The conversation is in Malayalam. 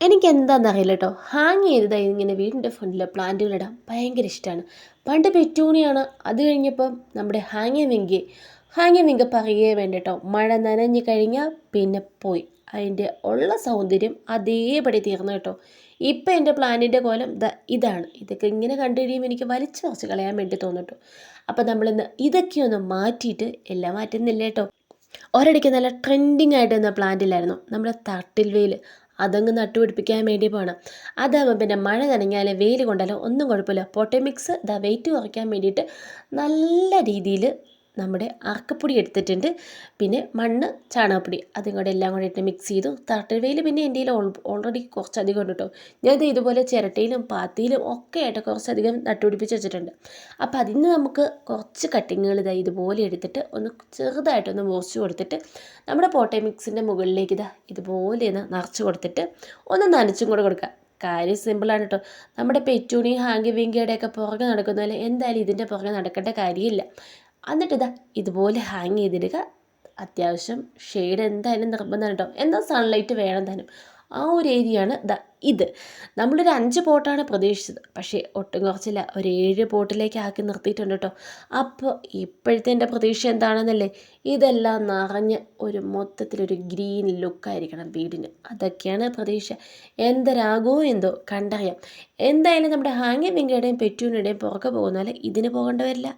എനിക്കെന്താണെന്നറിയില്ല കേട്ടോ, ഹാങ് ചെയ്തതായി ഇങ്ങനെ വീടിൻ്റെ ഫ്രണ്ടിൽ പ്ലാന്റുകളിടാൻ ഭയങ്കര ഇഷ്ടമാണ്. പണ്ട് പെറ്റൂണിയാണ്, അത് കഴിഞ്ഞപ്പം നമ്മുടെ ഹാങ്ങിങ് പറയുകയേ വേണ്ട കേട്ടോ. മഴ നനഞ്ഞു കഴിഞ്ഞാൽ പിന്നെ പോയി, അതിൻ്റെ ഉള്ള സൗന്ദര്യം അതേപടി തീർന്നു കേട്ടോ. ഇപ്പം എൻ്റെ പ്ലാന്റിൻ്റെ കോലം ഇതാണ്. ഇതൊക്കെ ഇങ്ങനെ കണ്ടു കഴിയുമ്പോൾ എനിക്ക് വലിച്ചു കുറച്ച് കളയാൻ വേണ്ടി തോന്നും. അപ്പം നമ്മളിന്ന് ഇതൊക്കെ ഒന്ന് മാറ്റിയിട്ട്, എല്ലാം മാറ്റുന്നില്ല കേട്ടോ. ഒരിടയ്ക്ക് നല്ല ട്രെൻഡിങ് ആയിട്ട് നിന്ന പ്ലാന്റിലായിരുന്നു നമ്മുടെ തട്ടിൽ വെയിൽ. അതങ്ങ് നട്ടുപിടിപ്പിക്കാൻ വേണ്ടി പോകണം. അതാകുമ്പോൾ പിന്നെ മഴ നനഞ്ഞാൽ വെയിൽ കൊണ്ടാലോ ഒന്നും കുഴപ്പമില്ല. പൊട്ടമിക്സ് വെയിറ്റ് കുറയ്ക്കാൻ വേണ്ടിയിട്ട് നല്ല രീതിയിൽ നമ്മുടെ അറക്കപ്പൊടി എടുത്തിട്ടുണ്ട്. പിന്നെ മണ്ണ്, ചാണകപ്പൊടി അതും കൂടെ എല്ലാം കൂടെ ഇട്ട് മിക്സ് ചെയ്തു. തട്ടിൽ വെയിൽ പിന്നെ എൻ്റെ കയ്യിൽ ഓൾറെഡി കുറച്ചധികം ഉണ്ട് കേട്ടോ. ഞാനത് ഇതുപോലെ ചിരട്ടയിലും പാത്തിയിലും ഒക്കെ ആയിട്ട് കുറച്ചധികം നട്ടുപിടിപ്പിച്ച് വെച്ചിട്ടുണ്ട്. അപ്പോൾ അതിന് നമുക്ക് കുറച്ച് കട്ടിങ്ങുകൾ ഇതുപോലെ എടുത്തിട്ട് ഒന്ന് ചെറുതായിട്ടൊന്ന് മുറിച്ച് കൊടുത്തിട്ട് നമ്മുടെ പോട്ട മിക്സിൻ്റെ മുകളിലേക്ക് ഇതുപോലെ ഒന്ന് നിറച്ച് കൊടുത്തിട്ട് ഒന്ന് നനച്ചും കൂടെ കൊടുക്കുക. കാര്യം സിമ്പിളാണ് കേട്ടോ. നമ്മുടെ പെറ്റൂണി ഹാങ്കി വിങ്കിയുടെയൊക്കെ പുറകെ നടക്കുന്നതിൽ എന്തായാലും ഇതിൻ്റെ പുറകെ നടക്കേണ്ട കാര്യമില്ല. എന്നിട്ട് ഇതുപോലെ ഹാങ് ചെയ്തിടുക. അത്യാവശ്യം ഷെയ്ഡ് എന്തായാലും നിർബന്ധമാണ് കേട്ടോ. എന്നാൽ സൺലൈറ്റ് വേണം താനും. ആ ഒരു ഏരിയയാണ് ഇത്. നമ്മളൊരു 5 പോട്ടാണ് പ്രതീക്ഷിച്ചത്, പക്ഷേ ഒട്ടും കുറച്ചില്ല, ഒരു 7 പോട്ടിലേക്ക് ആക്കി നിർത്തിയിട്ടുണ്ട് കേട്ടോ. അപ്പോൾ ഇപ്പോഴത്തെ എൻ്റെ പ്രതീക്ഷ എന്താണെന്നല്ലേ, ഇതെല്ലാം നിറഞ്ഞ് ഒരു മൊത്തത്തിലൊരു ഗ്രീൻ ലുക്കായിരിക്കണം വീടിന്. അതൊക്കെയാണ് പ്രതീക്ഷ. എന്തരാകുമോ എന്തോ, കണ്ടറിയാം. എന്തായാലും നമ്മുടെ ഹാങ്ങി വിങ്കയുടെയും പെറ്റൂണിയുടെയും പുറകെ പോകുന്നാൽ ഇതിന് പോകേണ്ടി വരില്ല.